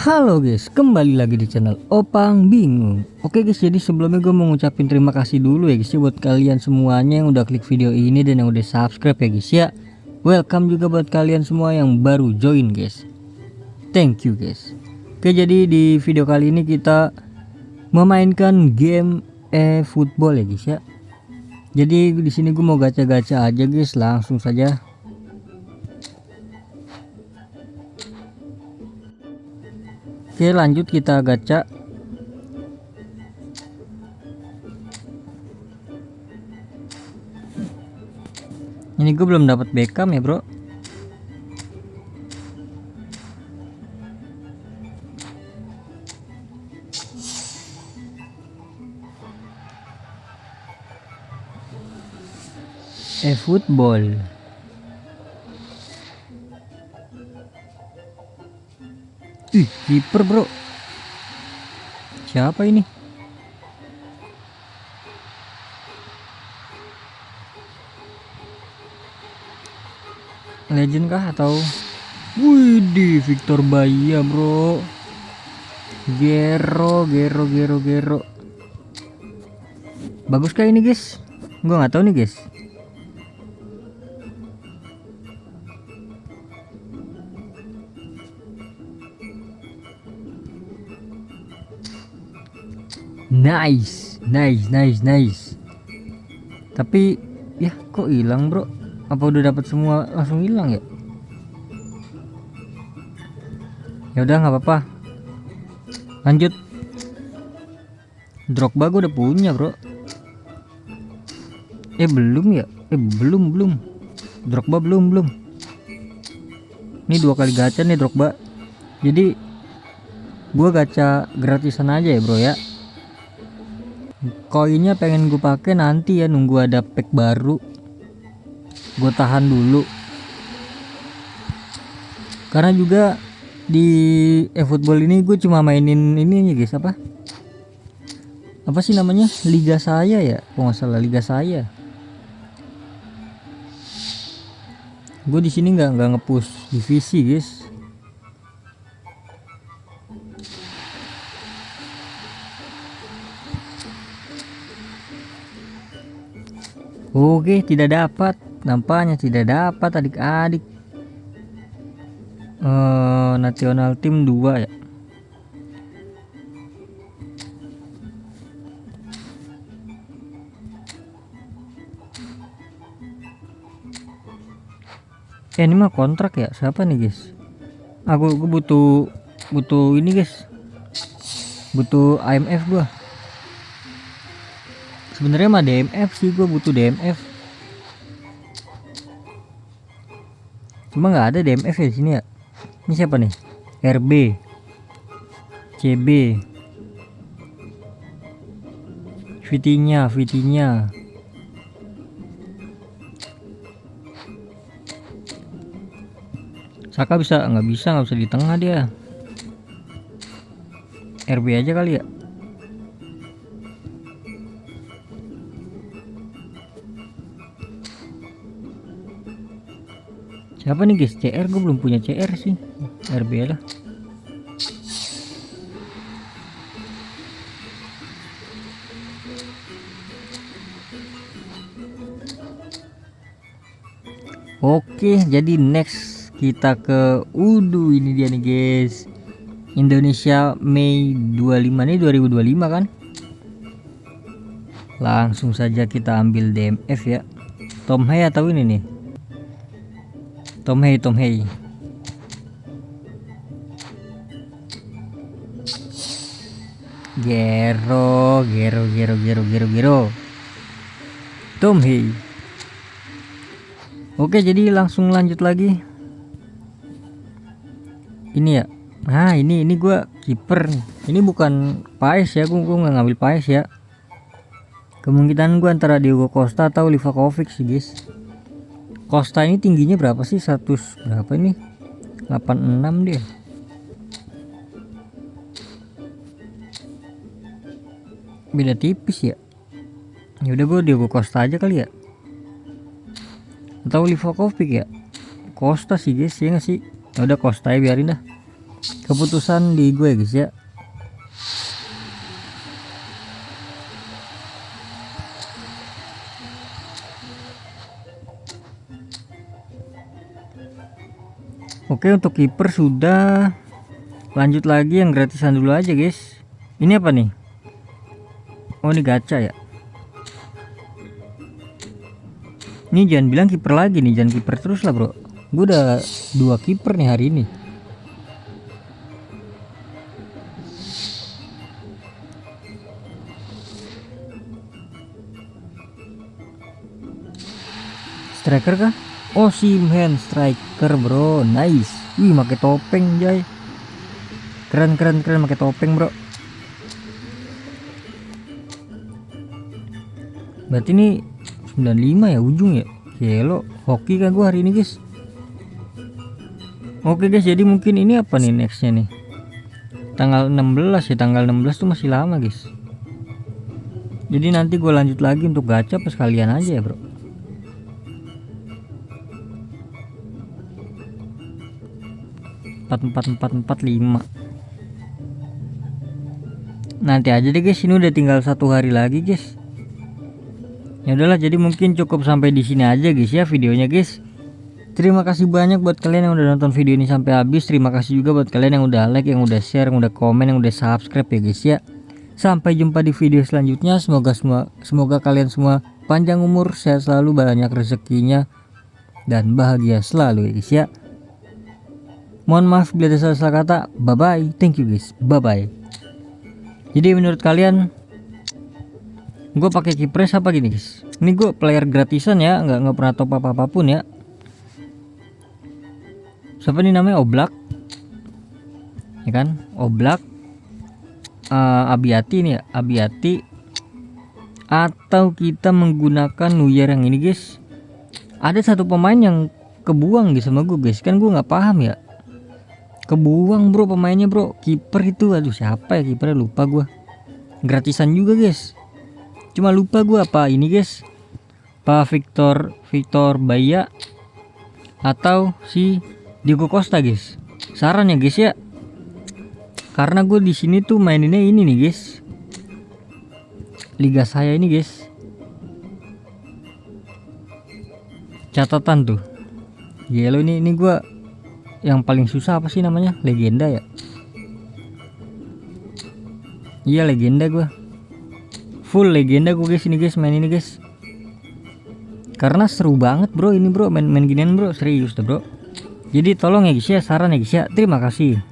Halo guys, kembali lagi di channel Opang Bingung. Oke guys, jadi sebelumnya gue mau ngucapin terima kasih dulu ya guys ya buat kalian semuanya yang udah klik video ini dan yang udah subscribe ya guys ya. Welcome juga buat kalian semua yang baru join guys. Thank you guys. Oke, jadi di video kali ini kita memainkan game football ya guys ya. Jadi di sini gue mau gacha-gacha aja guys, langsung saja. Oke, lanjut kita gacha. Ini gue belum dapat Beckham ya bro. Football. Kiper bro. Siapa ini? Legend kah atau? Widih, Victor Bahia bro. Gero. Bagus kah ini guys? Gua nggak tahu nih guys. Nice. Tapi ya kok hilang bro? Apa udah dapat semua langsung hilang ya? Ya udah nggak apa-apa. Lanjut. Drogba gue udah punya bro. Belum ya? Belum. Drogba belum. Ini 2 kali gacha nih Drogba. Jadi gua gacha gratisan aja ya bro ya. Koinnya pengen gue pakai nanti ya, nunggu ada pack baru. Gue tahan dulu. Karena juga di eFootball ini gue cuma mainin ini aja guys, apa sih namanya, Liga Saya ya, kalau nggak salah Liga Saya. Gue di sini nggak nge-push divisi guys. Oke, tidak dapat, nampaknya tidak dapat adik-adik. Nasional tim 2 ya. Ini mah kontrak ya, siapa nih guys? Aku butuh ini guys, butuh IMF gua. Sebenarnya mah DMF sih, gue butuh DMF. Cuma nggak ada DMF ya di sini ya. Ini siapa nih? RB, CB, Vitinha. Saka bisa nggak bisa di tengah dia. RB aja kali ya. Siapa nih guys? CR, gue belum punya CR sih. RB lah. Oke, jadi next kita ke ini dia nih guys. Indonesia Mei 25 nih, 2025 kan. Langsung saja kita ambil DMF ya. Tom Hay atau ini nih? Tom Hay. Gero. Tom Hay. Oke, jadi langsung lanjut lagi. Ini ya. Nah, ini gua kiper. Ini bukan Paes ya, gua nggak ngambil Paes ya. Kemungkinan gua antara Diego Costa atau Livakovic sih guys. Costa ini tingginya berapa sih? 100 berapa ini? 86 deh. Beda tipis ya. Ya udah, gue Diego Costa aja kali ya. Atau Livakovic ya. Costa sih guys, ya nggak sih? Ya udah Costa ya, biarin dah. keputusan di gue guys ya. Oke, untuk kiper sudah. Lanjut lagi yang gratisan dulu aja guys. Ini apa nih? Oh, ini gacha ya. Ini jangan bilang kiper lagi nih, jangan kiper terus lah bro. Gue udah 2 kiper nih hari ini. Striker kah? Oh, Simhen striker bro, nice. Wih, pakai topeng Jay. Keren pakai topeng bro. Berarti ini 95 ya ujung ya. Kelo hoki kan gua hari ini guys. Oke guys, jadi mungkin ini apa nih nextnya nih, tanggal 16 ya. Tanggal 16 tuh masih lama guys. Jadi nanti gue lanjut lagi untuk gacha pas kalian aja ya bro. Empat 5. Nanti aja deh guys, ini udah tinggal 1 hari lagi guys. Ya udahlah, jadi mungkin cukup sampai di sini aja guys ya videonya guys. Terima kasih banyak buat kalian yang udah nonton video ini sampai habis. Terima kasih juga buat kalian yang udah like, yang udah share, yang udah komen, yang udah subscribe ya guys ya. Sampai jumpa di video selanjutnya. Semoga kalian semua panjang umur, sehat selalu, banyak rezekinya, dan bahagia selalu ya guys ya. Mohon maaf bila ada salah kata. Bye bye. Thank you guys. Bye bye. Jadi menurut kalian gue pakai kipres apa gini guys? Ini gue player gratisan ya, nggak pernah top apapun ya. Siapa nih namanya? Oblak ya kan? Oblak, Abiati nih ya, Abiati. Atau kita menggunakan Neuer yang ini guys. Ada satu pemain yang kebuang guys sama gue guys, kan gue nggak paham ya. Kebuang bro pemainnya bro. Kiper itu, aduh siapa ya kipernya, lupa gue. Gratisan juga guys, cuma lupa gue apa ini guys, Pak Victor Baya atau si Diego Costa guys. Saran ya guys ya, karena gue di sini tuh maininnya ini nih guys, liga saya ini guys. Catatan tuh yellow ini gue yang paling susah apa sih namanya, legenda ya. Iya legenda, gue full legenda gue guys ini guys, main ini guys. Karena seru banget bro ini bro, main ginian bro, serius tuh bro. Jadi tolong ya guys ya, saran ya guys ya. Terima kasih.